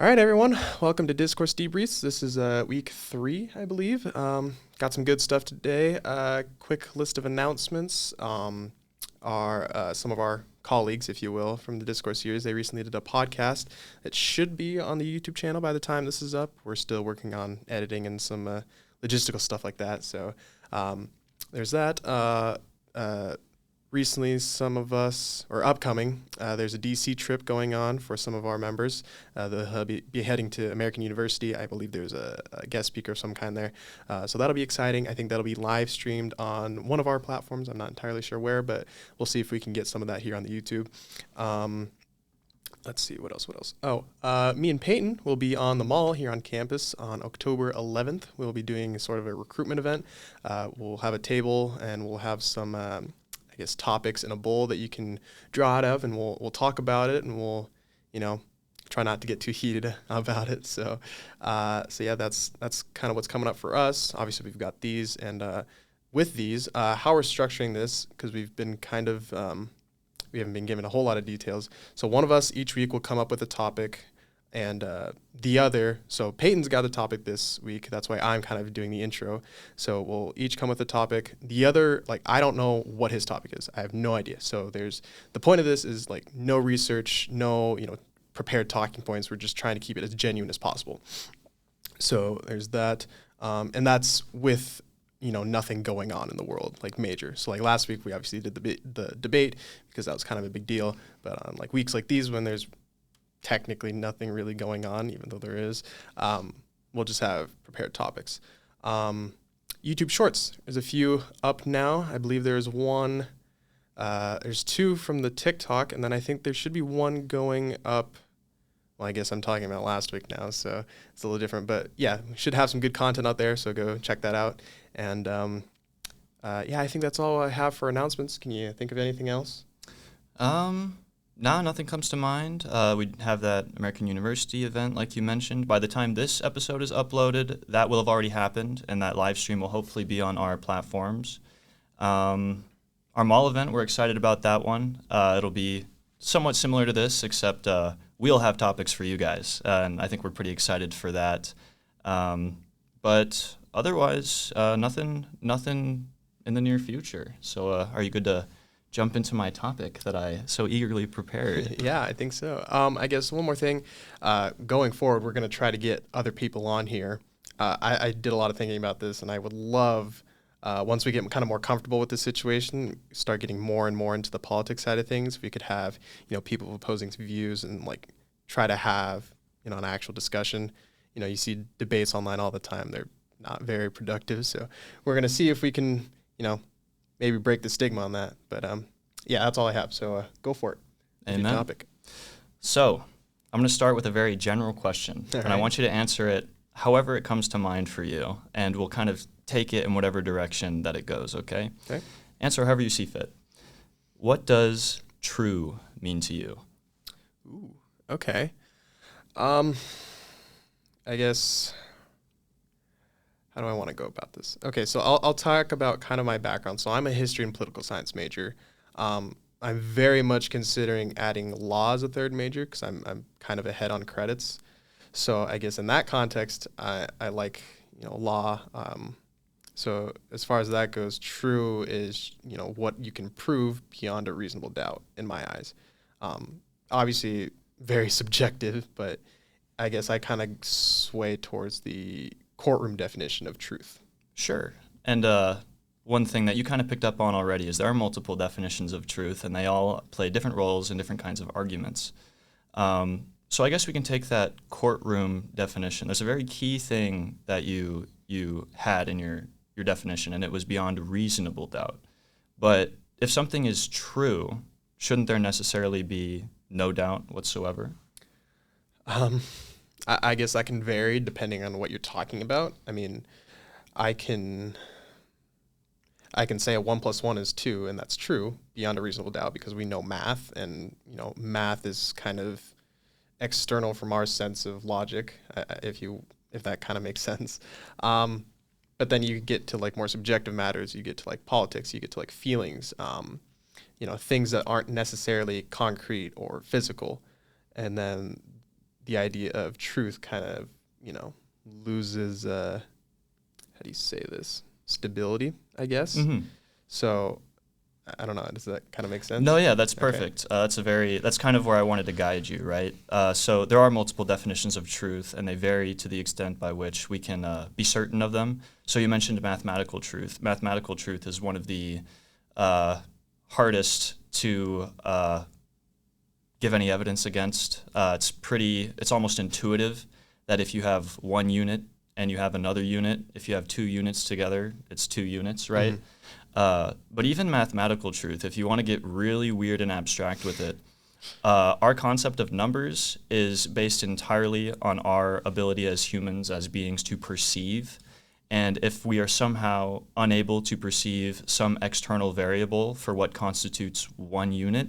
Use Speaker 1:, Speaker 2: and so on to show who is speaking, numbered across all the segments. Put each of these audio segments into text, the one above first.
Speaker 1: All right, everyone. Welcome to Discourse Debriefs. This is week 3, I believe. Got some good stuff today. Quick list of announcements. Are some of our colleagues, if you will, from the Discourse series. They recently did a podcast that should be on the YouTube channel by the time this is up. We're still working on editing and some logistical stuff like that. So there's that. Recently, some of us, or upcoming, there's a DC trip going on for some of our members. They'll be heading to American University. I believe there's a guest speaker of some kind there. So that'll be exciting. I think that'll be live streamed on one of our platforms. I'm not entirely sure where, but we'll see if we can get some of that here on the YouTube. Let's see, what else? Oh, me and Peyton will be on the mall here on campus on October 11th. We'll be doing sort of a recruitment event. We'll have a table and we'll have some topics in a bowl that you can draw out of, and we'll talk about it, and we'll, try not to get too heated about it. So yeah, that's kind of what's coming up for us. Obviously, we've got these, and with these, how we're structuring this, because we've been we haven't been given a whole lot of details. So one of us each week will come up with a topic, and the other, so Peyton's got a topic this week. That's why I'm kind of doing the intro. So we'll each come with a topic. The other, I don't know what his topic is. I have no idea. So the point of this is no research, no, prepared talking points. We're just trying to keep it as genuine as possible. So there's that. And that's with, nothing going on in the world, major. So last week, we obviously did the debate because that was kind of a big deal. But on weeks like these, when there's technically nothing really going on, even though there is, we'll just have prepared topics. YouTube Shorts, there's a few up now. I believe there's there's 2 from the TikTok, and then I think there should be 1 going up. Well, I guess I'm talking about last week now, so it's a little different. But yeah, we should have some good content out there, so go check that out. And yeah, I think that's all I have for announcements. Can you think of anything else?
Speaker 2: No, nothing comes to mind. We have that American University event, like you mentioned. By the time this episode is uploaded, that will have already happened, and that live stream will hopefully be on our platforms. Our mall event, we're excited about that one. It'll be somewhat similar to this, except we'll have topics for you guys, and I think we're pretty excited for that. But otherwise, nothing in the near future. So are you good to jump into my topic that I so eagerly prepared?
Speaker 1: Yeah, I think so. I guess one more thing. Going forward, we're going to try to get other people on here. I did a lot of thinking about this, and I would love, once we get kind of more comfortable with the situation, start getting more and more into the politics side of things, if we could have, people opposing views and try to have, an actual discussion. You see debates online all the time. They're not very productive. So we're going to see if we can, maybe break the stigma on that. But yeah, that's all I have. So go for it.
Speaker 2: Amen.
Speaker 1: Your topic.
Speaker 2: So I'm going to start with a very general question.
Speaker 1: All
Speaker 2: and
Speaker 1: right.
Speaker 2: I want you to answer it however it comes to mind for you. And we'll kind of take it in whatever direction that it goes, okay?
Speaker 1: Okay.
Speaker 2: Answer however you see fit. What does true mean to you?
Speaker 1: Ooh, okay. I guess, how do I want to go about this? Okay, so I'll talk about kind of my background. So I'm a history and political science major. I'm very much considering adding law as a third major because I'm kind of ahead on credits. So I guess in that context, I like, law. So as far as that goes, true is, what you can prove beyond a reasonable doubt in my eyes. Obviously very subjective, but I guess I kind of sway towards the courtroom definition of truth.
Speaker 2: Sure. And one thing that you kind of picked up on already is there are multiple definitions of truth, and they all play different roles in different kinds of arguments. So I guess we can take that courtroom definition. There's a very key thing that you had in your definition, and it was beyond reasonable doubt. But if something is true, shouldn't there necessarily be no doubt whatsoever?
Speaker 1: I guess that can vary depending on what you're talking about. I mean, I can say a 1 + 1 is 2, and that's true beyond a reasonable doubt because we know math, and math is kind of external from our sense of logic, if that kind of makes sense. But then you get to more subjective matters. You get to politics. You get to feelings. Things that aren't necessarily concrete or physical, and then the idea of truth kind of, loses, how do you say this? Stability, I guess.
Speaker 2: Mm-hmm.
Speaker 1: So I don't know. Does that kind of make sense?
Speaker 2: No, yeah, that's perfect. Okay. That's kind of where I wanted to guide you, right? So there are multiple definitions of truth, and they vary to the extent by which we can be certain of them. So you mentioned mathematical truth. Mathematical truth is one of the hardest to give any evidence against. It's almost intuitive that if you have one unit and you have another unit, if you have two units together, it's two units, right? Mm-hmm. But even mathematical truth, if you want to get really weird and abstract with it, our concept of numbers is based entirely on our ability as humans, as beings, to perceive. And if we are somehow unable to perceive some external variable for what constitutes one unit,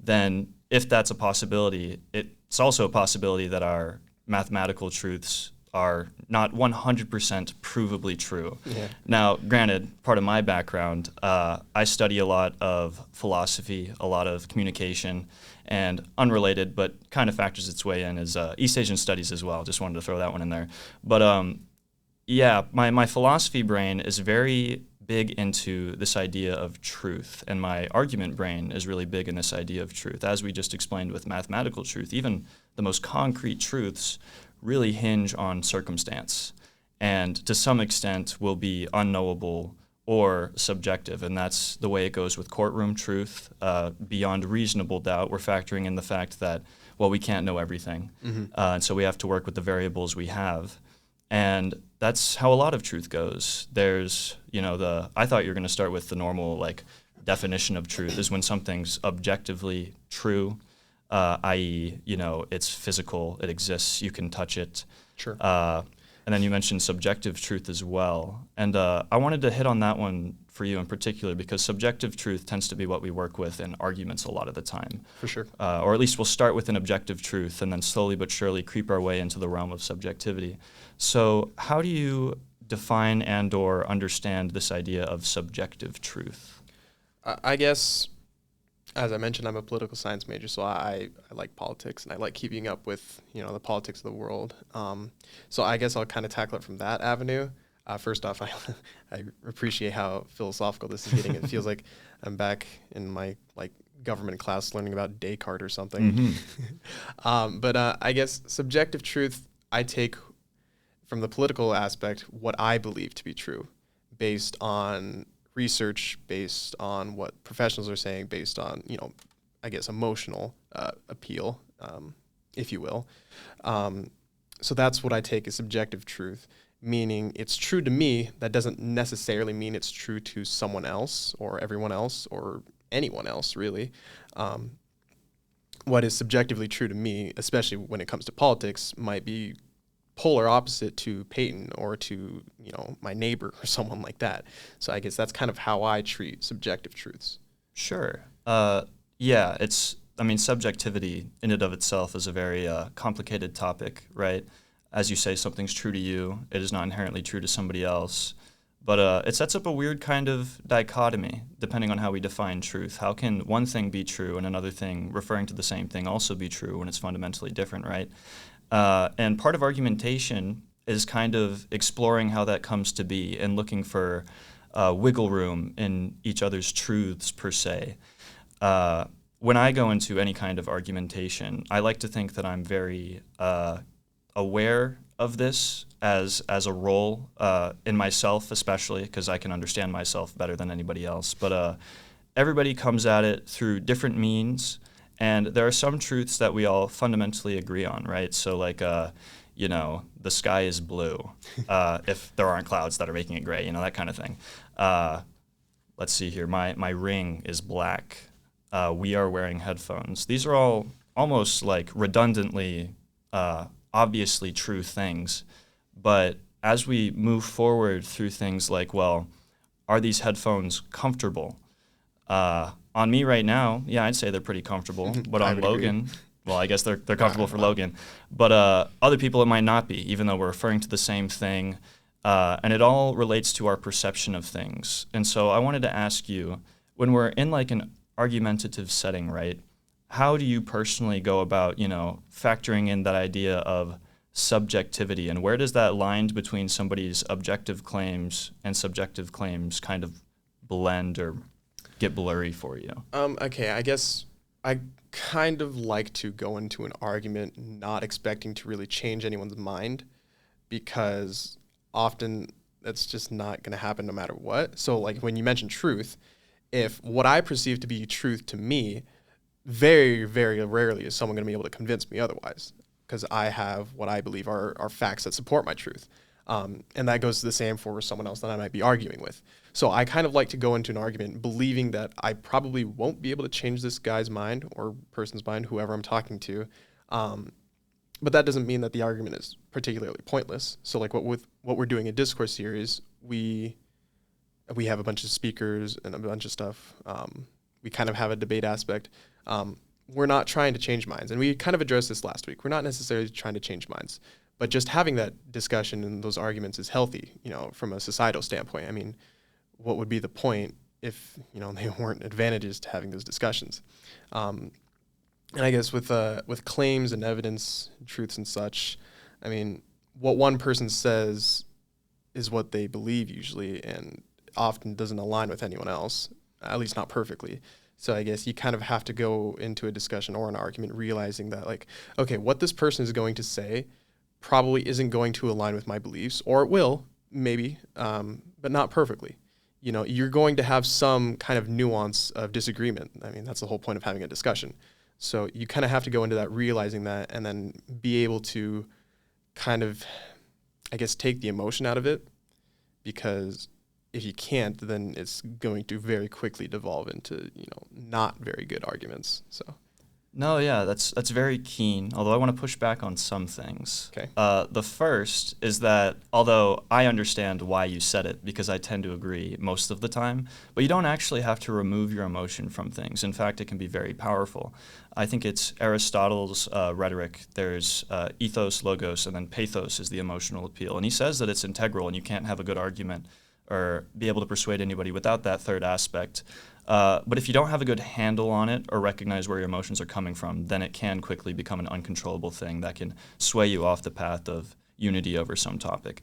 Speaker 2: then if that's a possibility, it's also a possibility that our mathematical truths are not 100% provably true. Yeah. Now, granted, part of my background, I study a lot of philosophy, a lot of communication, and unrelated, but kind of factors its way in, is East Asian studies as well. Just wanted to throw that one in there. But yeah, my philosophy brain is very big into this idea of truth, and my argument brain is really big in this idea of truth. As we just explained with mathematical truth, even the most concrete truths really hinge on circumstance, and to some extent will be unknowable or subjective, and that's the way it goes with courtroom truth. Beyond reasonable doubt, we're factoring in the fact that, well, we can't know everything, and so we have to work with the variables we have. And that's how a lot of truth goes. There's, I thought you were going to start with the normal, definition of truth is when something's objectively true, i.e., it's physical, it exists, you can touch it.
Speaker 1: Sure.
Speaker 2: And then you mentioned subjective truth as well. And I wanted to hit on that one for you in particular, because subjective truth tends to be what we work with in arguments a lot of the time.
Speaker 1: For sure.
Speaker 2: Or at least we'll start with an objective truth and then slowly but surely creep our way into the realm of subjectivity. So how do you define and or understand this idea of subjective truth?
Speaker 1: I guess, as I mentioned, I'm a political science major, so I like politics, and I like keeping up with, the politics of the world. So I guess I'll kind of tackle it from that avenue. First off, I appreciate how philosophical this is getting. It feels like I'm back in my government class learning about Descartes or something. Mm-hmm. But I guess subjective truth, I take from the political aspect what I believe to be true, based on research, based on what professionals are saying, based on, I guess emotional appeal, if you will. So that's what I take as subjective truth, meaning it's true to me. That doesn't necessarily mean it's true to someone else or everyone else or anyone else, really. What is subjectively true to me, especially when it comes to politics, might be polar opposite to Peyton or to, my neighbor or someone like that. So I guess that's kind of how I treat subjective truths.
Speaker 2: Sure. Yeah, subjectivity in and of itself is a very complicated topic, right? As you say, something's true to you. It is not inherently true to somebody else. But it sets up a weird kind of dichotomy, depending on how we define truth. How can one thing be true and another thing referring to the same thing also be true when it's fundamentally different, right? And part of argumentation is kind of exploring how that comes to be and looking for wiggle room in each other's truths, per se. When I go into any kind of argumentation, I like to think that I'm very aware of this as a role in myself, especially because I can understand myself better than anybody else. But everybody comes at it through different means. And there are some truths that we all fundamentally agree on, right? So the sky is blue if there aren't clouds that are making it gray, that kind of thing. Let's see here. My ring is black. We are wearing headphones. These are all almost redundantly, obviously true things. But as we move forward through things like, well, are these headphones comfortable? On me right now, yeah, I'd say they're pretty comfortable. But on Logan, well, I guess they're comfortable for Logan. But other people it might not be, even though we're referring to the same thing. And it all relates to our perception of things. And so I wanted to ask you, when we're in an argumentative setting, right, how do you personally go about, factoring in that idea of subjectivity, and where does that line between somebody's objective claims and subjective claims kind of blend or get blurry for you?
Speaker 1: Okay, I guess I kind of like to go into an argument not expecting to really change anyone's mind, because often that's just not going to happen no matter what. So like when you mention truth, if what I perceive to be truth to me, very, very rarely is someone going to be able to convince me otherwise, because I have what I believe are facts that support my truth. And that goes the same for someone else that I might be arguing with. So I kind of like to go into an argument believing that I probably won't be able to change this guy's mind or person's mind, whoever I'm talking to. But that doesn't mean that the argument is particularly pointless. So like what we're doing in Discourse series, we have a bunch of speakers and a bunch of stuff. We kind of have a debate aspect. We're not trying to change minds. And we kind of addressed this last week. We're not necessarily trying to change minds, but just having that discussion and those arguments is healthy, from a societal standpoint. I mean, what would be the point if, they weren't advantages to having those discussions? And I guess with claims and evidence, truths and such, I mean, what one person says is what they believe usually, and often doesn't align with anyone else, at least not perfectly. So I guess you kind of have to go into a discussion or an argument realizing that, like, okay, what this person is going to say probably isn't going to align with my beliefs, or it will, maybe, but not perfectly. You're going to have some kind of nuance of disagreement. I mean, that's the whole point of having a discussion. So you kind of have to go into that realizing that, and then be able to kind of, I guess, take the emotion out of it, because if you can't, then it's going to very quickly devolve into, not very good arguments. So.
Speaker 2: No, yeah, that's very keen, although I want to push back on some things.
Speaker 1: Okay.
Speaker 2: The first is that, although I understand why you said it, because I tend to agree most of the time, but you don't actually have to remove your emotion from things. In fact, it can be very powerful. I think it's Aristotle's rhetoric. There's ethos, logos, and then pathos is the emotional appeal. And he says that it's integral, and you can't have a good argument or be able to persuade anybody without that third aspect. But if you don't have a good handle on it or recognize where your emotions are coming from, then it can quickly become an uncontrollable thing that can sway you off the path of unity over some topic.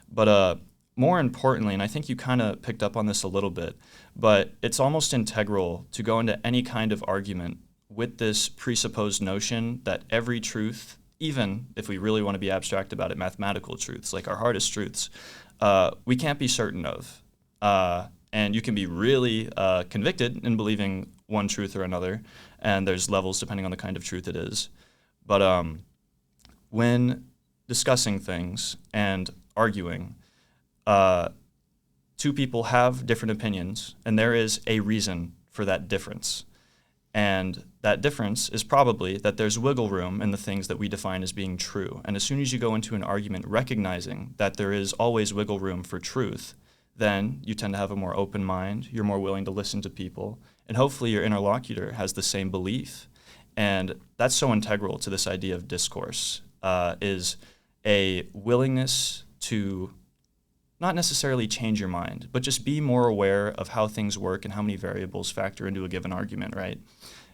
Speaker 2: But more importantly, and I think you kind of picked up on this a little bit, but it's almost integral to go into any kind of argument with this presupposed notion that every truth, even if we really want to be abstract about it, mathematical truths, like our hardest truths, we can't be certain of. And you can be really convicted in believing one truth or another, and there's levels depending on the kind of truth it is. But when discussing things and arguing, two people have different opinions, and there is a reason for that difference. And that difference is probably that there's wiggle room in the things that we define as being true. And as soon as you go into an argument recognizing that there is always wiggle room for truth, then you tend to have a more open mind, you're more willing to listen to people, and hopefully your interlocutor has the same belief. And that's so integral to this idea of discourse, is a willingness to not necessarily change your mind, but just be more aware of how things work and how many variables factor into a given argument, right?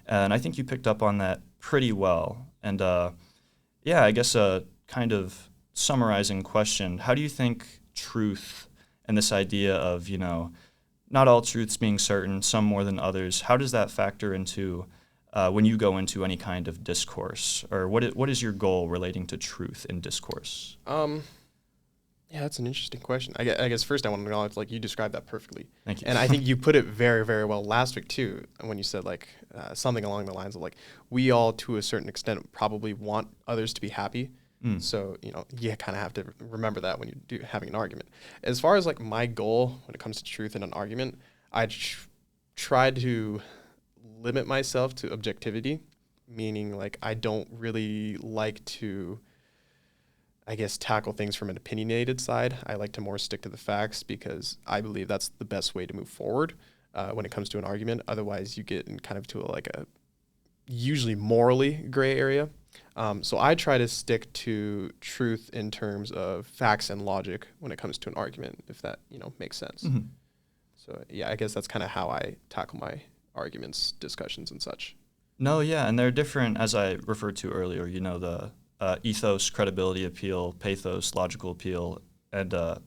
Speaker 2: And I think you picked up on that pretty well. And yeah, I guess a kind of summarizing question, how do you think truth and this idea of, not all truths being certain, some more than others, how does that factor into when you go into any kind of discourse? Or what is your goal relating to truth in discourse?
Speaker 1: Yeah, that's an interesting question. I guess first I want to acknowledge, like, you described that perfectly.
Speaker 2: Thank you.
Speaker 1: And I think you put it very, very well last week, too, when you said, like, something along the lines of, like, we all, to a certain extent, probably want others to be happy. So, you kind of have to remember that when you're having an argument. As far as, like, my goal when it comes to truth in an argument, I try to limit myself to objectivity, meaning, like, I don't really like to, I guess, tackle things from an opinionated side. I like to more stick to the facts because I believe that's the best way to move forward when it comes to an argument. Otherwise, you get in kind of to a usually morally gray area. So I try to stick to truth in terms of facts and logic when it comes to an argument, if that, makes sense.
Speaker 2: Mm-hmm.
Speaker 1: So yeah, I guess that's kind of how I tackle my arguments, discussions, and such.
Speaker 2: No, yeah, and they're different, as I referred to earlier, the ethos, credibility appeal, pathos, logical appeal, and, or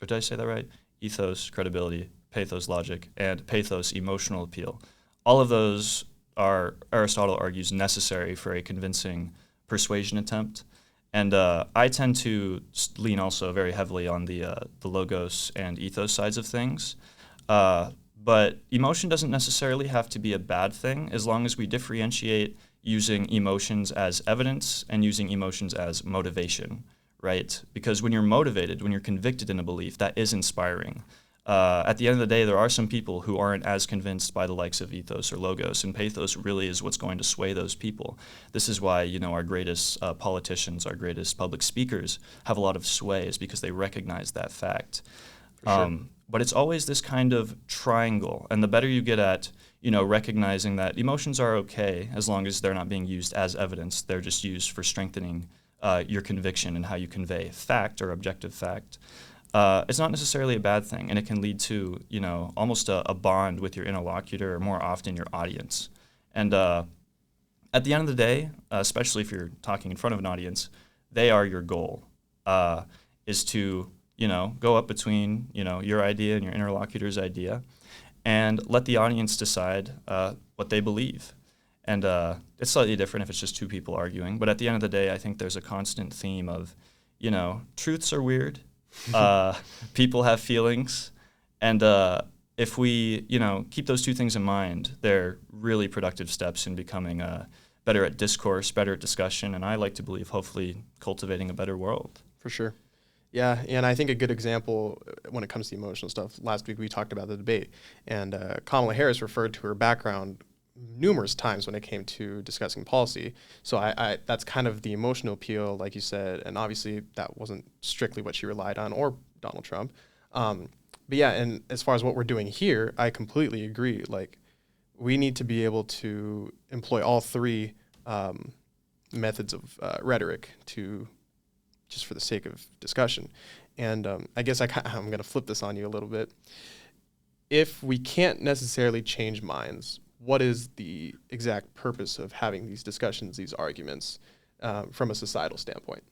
Speaker 2: did I say that right? Ethos, credibility, pathos, logic, and pathos, emotional appeal. All of those are, Aristotle argues, necessary for a convincing persuasion attempt. And I tend to lean also very heavily on the logos and ethos sides of things. Uh, but emotion doesn't necessarily have to be a bad thing as long as we differentiate using emotions as evidence and using emotions as motivation, right? Because when you're motivated, when you're convicted in a belief, that is inspiring. At the end of the day, there are some people who aren't as convinced by the likes of ethos or logos, and pathos really is what's going to sway those people. This is why, our greatest politicians, our greatest public speakers have a lot of sway, is because they recognize that fact.
Speaker 1: For sure.
Speaker 2: But it's always this kind of triangle, and the better you get at, recognizing that emotions are okay as long as they're not being used as evidence, they're just used for strengthening your conviction and how you convey fact or objective fact. It's not necessarily a bad thing, and it can lead to, almost a bond with your interlocutor, or more often your audience. And at the end of the day, especially if you're talking in front of an audience, they are your goal, is to, go up between, your idea and your interlocutor's idea, and let the audience decide what they believe. And it's slightly different if it's just two people arguing, but at the end of the day, I think there's a constant theme of, truths are weird. People have feelings, and if we, keep those two things in mind, they're really productive steps in becoming better at discourse, better at discussion, and I like to believe, hopefully, cultivating a better world.
Speaker 1: For sure. Yeah, and I think a good example when it comes to emotional stuff, last week we talked about the debate, and Kamala Harris referred to her background numerous times when it came to discussing policy. So I that's kind of the emotional appeal, like you said, and obviously that wasn't strictly what she relied on, or Donald Trump. But yeah, and as far as what we're doing here, I completely agree. Like, we need to be able to employ all three methods of rhetoric to just for the sake of discussion. And I guess I'm going to flip this on you a little bit. If we can't necessarily change minds, what is the exact purpose of having these discussions, these arguments, from a societal standpoint?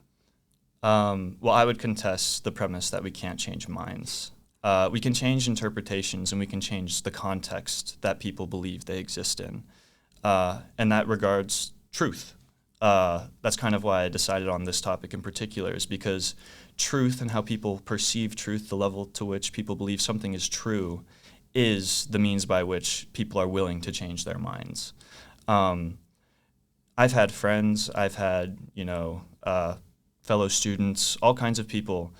Speaker 2: Well, I would contest the premise that we can't change minds. We can change interpretations, and we can change the context that people believe they exist in. And that regards truth. That's kind of why I decided on this topic in particular, is because truth and how people perceive truth, the level to which people believe something is true, is the means by which people are willing to change their minds. I've had friends, I've had, fellow students, all kinds of people.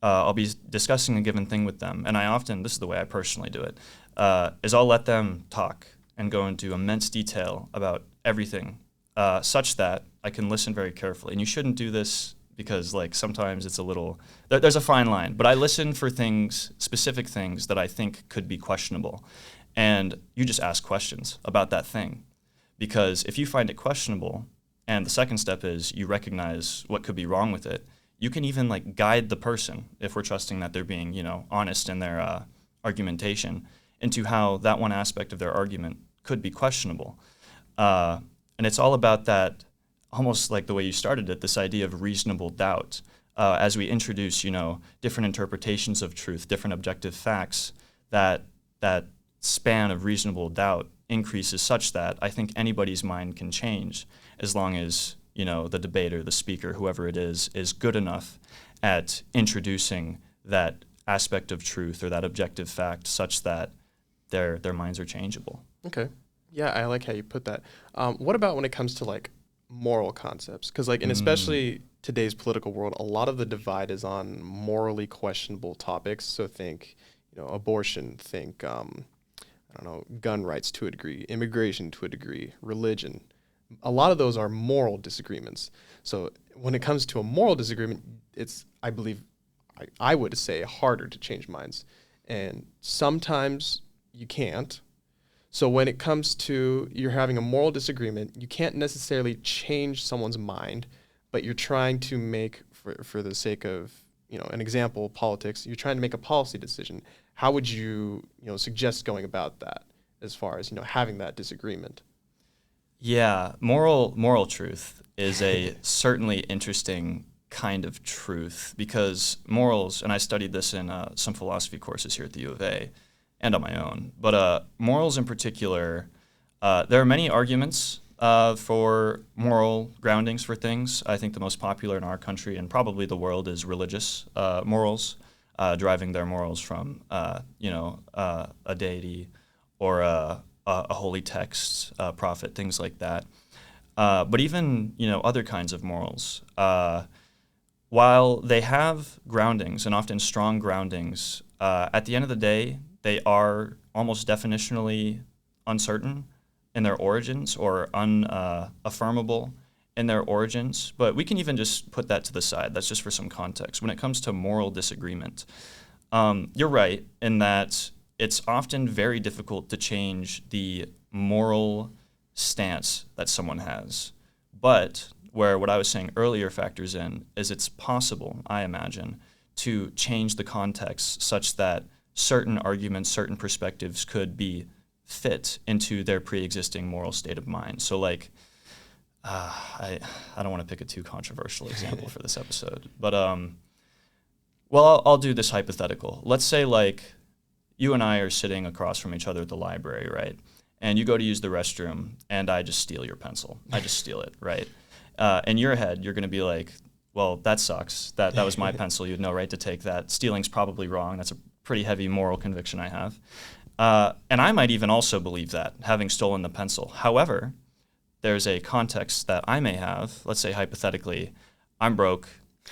Speaker 2: I'll be discussing a given thing with them, and I often, this is the way I personally do it, is I'll let them talk and go into immense detail about everything, such that I can listen very carefully. And you shouldn't do this because, sometimes it's a little, there's a fine line, but I listen for things, specific things that I think could be questionable. And you just ask questions about that thing. Because if you find it questionable, and the second step is you recognize what could be wrong with it, you can even guide the person, if we're trusting that they're being, honest in their argumentation, into how that one aspect of their argument could be questionable. And it's all about that, almost like the way you started it, this idea of reasonable doubt. As we introduce, different interpretations of truth, different objective facts, that span of reasonable doubt increases such that I think anybody's mind can change, as long as, the debater, the speaker, whoever it is good enough at introducing that aspect of truth or that objective fact such that their minds are changeable.
Speaker 1: Okay. Yeah, I like how you put that. What about when it comes to moral concepts? Because and especially today's political world, a lot of the divide is on morally questionable topics. So think, abortion, think, gun rights to a degree, immigration to a degree, religion. A lot of those are moral disagreements. So when it comes to a moral disagreement, it's, I believe, I would say, harder to change minds. And sometimes you can't. So when it comes to you're having a moral disagreement, you can't necessarily change someone's mind, but you're trying to make, for the sake of, an example, politics, you're trying to make a policy decision. How would you, suggest going about that as far as, having that disagreement?
Speaker 2: Yeah, moral truth is a certainly interesting kind of truth because morals, and I studied this in some philosophy courses here at the U of A and on my own, but morals in particular, there are many arguments for moral groundings for things. I think the most popular in our country and probably the world is religious morals, deriving their morals from a deity or a holy text, prophet, things like that. But even other kinds of morals, while they have groundings and often strong groundings, at the end of the day, they are almost definitionally uncertain in their origins or unaffirmable in their origins. But we can even just put that to the side. That's just for some context. When it comes to moral disagreement, you're right in that it's often very difficult to change the moral stance that someone has. But where what I was saying earlier factors in is it's possible, I imagine, to change the context such that certain arguments, certain perspectives could be fit into their pre-existing moral state of mind. So like, I don't want to pick a too controversial example for this episode, but well, I'll do this hypothetical. Let's say like you and I are sitting across from each other at the library, right? And you go to use the restroom, and I just steal your pencil. I just steal it, right? In your head, you're going to be like, well, that sucks. That was my pencil. You had no right to take that. Stealing's probably wrong. That's a pretty heavy moral conviction I have. And I might even also believe that, having stolen the pencil. However, there's a context that I may have. Let's say hypothetically, I'm broke.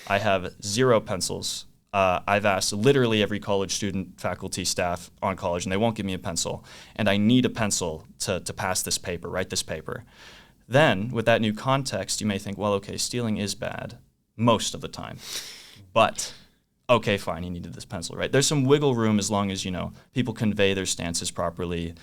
Speaker 2: I have 0 pencils. I've asked literally every college student, faculty, staff on college, and they won't give me a pencil. And I need a pencil to pass this paper, write this paper. Then, with that new context, you may think, well, okay, stealing is bad most of the time. But, okay, fine, you needed this pencil, right? There's some wiggle room as long as, people convey their stances properly.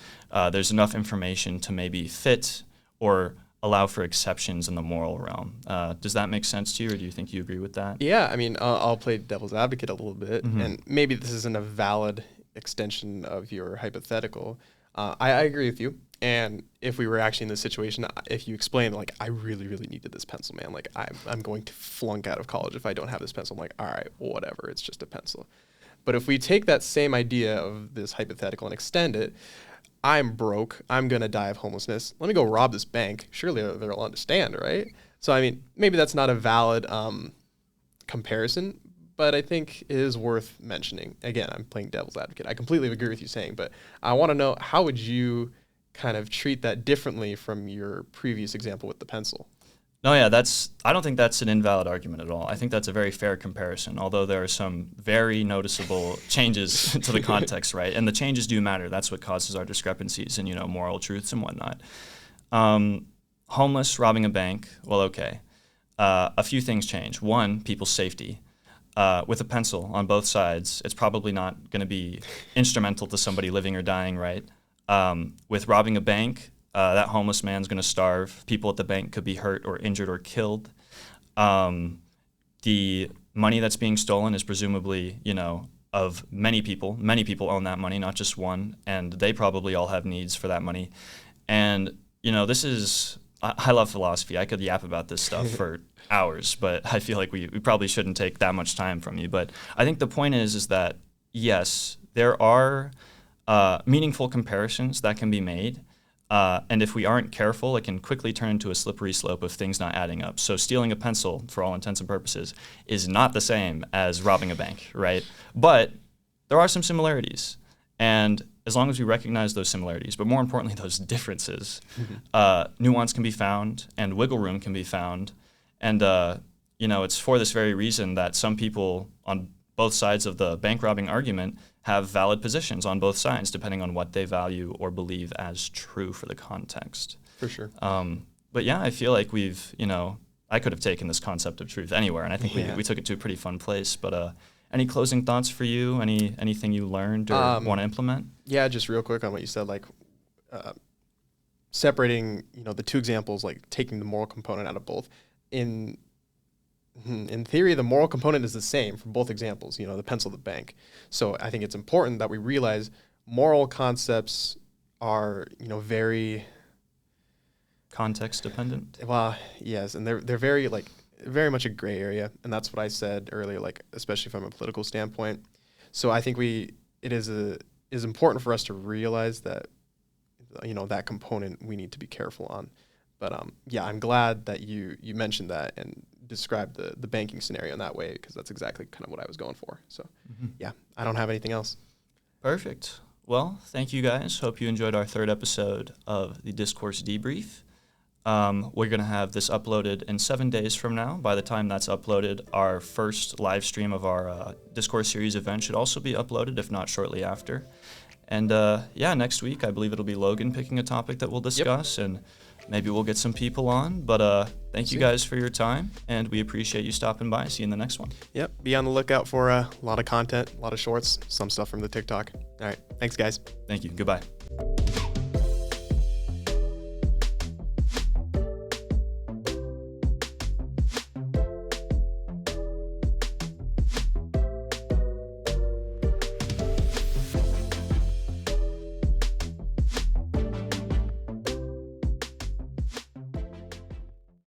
Speaker 2: There's enough information to maybe fit or allow for exceptions in the moral realm. Does that make sense to you, or do you think you agree with that?
Speaker 1: Yeah, I mean, I'll play devil's advocate a little bit, and maybe this isn't a valid extension of your hypothetical. I agree with you. And if we were actually in this situation, if you explain, like, I really, really needed this pencil, man. Like, I'm going to flunk out of college if I don't have this pencil. I'm like, all right, whatever. It's just a pencil. But if we take that same idea of this hypothetical and extend it, I'm broke. I'm going to die of homelessness. Let me go rob this bank. Surely they'll understand, right? So, I mean, maybe that's not a valid comparison, but I think it is worth mentioning. Again, I'm playing devil's advocate. I completely agree with you saying, but I want to know, how would you kind of treat that differently from your previous example with the pencil?
Speaker 2: No, yeah, I don't think that's an invalid argument at all. I think that's a very fair comparison, although there are some very noticeable changes to the context, right? And the changes do matter. That's what causes our discrepancies in, moral truths and whatnot. Homeless, robbing a bank, well, okay. A few things change. One, people's safety. With a pencil on both sides, it's probably not going to be instrumental to somebody living or dying, right? With robbing a bank, that homeless man's going to starve. People at the bank could be hurt or injured or killed. The money that's being stolen is presumably, of many people. Many people own that money, not just one, and they probably all have needs for that money. And, I love philosophy. I could yap about this stuff for hours, but I feel like we probably shouldn't take that much time from you. But I think the point is that, yes, there are meaningful comparisons that can be made. And if we aren't careful, it can quickly turn into a slippery slope of things not adding up. So stealing a pencil, for all intents and purposes, is not the same as robbing a bank, right? But there are some similarities. And as long as we recognize those similarities, but more importantly, those differences, nuance can be found and wiggle room can be found. And, it's for this very reason that some people on both sides of the bank robbing argument have valid positions on both sides, depending on what they value or believe as true for the context.
Speaker 1: For sure.
Speaker 2: But yeah, I feel like we've, I could have taken this concept of truth anywhere, and I think we took it to a pretty fun place. But any closing thoughts for you? Anything you learned or want to implement?
Speaker 1: Yeah, just real quick on what you said, like separating, the two examples, like taking the moral component out of both. In theory, the moral component is the same for both examples, the pencil, the bank. So I think it's important that we realize moral concepts are, very,
Speaker 2: context dependent?
Speaker 1: Well, yes, and they're very very much a gray area, and that's what I said earlier, especially from a political standpoint. So I think it is important for us to realize that that component we need to be careful on. But yeah, I'm glad that you mentioned that and described the banking scenario in that way, because that's exactly kind of what I was going for. So yeah, I don't have anything else.
Speaker 2: Perfect. Well, thank you guys. Hope you enjoyed our third episode of the Discourse Debrief. We're going to have this uploaded in 7 days from now. By the time that's uploaded, our first live stream of our Discourse series event should also be uploaded, if not shortly after. And yeah, next week, I believe it'll be Logan picking a topic that we'll discuss, and maybe we'll get some people on. But thank you guys for your time, and we appreciate you stopping by. See you in the next one.
Speaker 1: Yep. Be on the lookout for a lot of content, a lot of shorts, some stuff from the TikTok. All right. Thanks, guys.
Speaker 2: Thank you. Goodbye.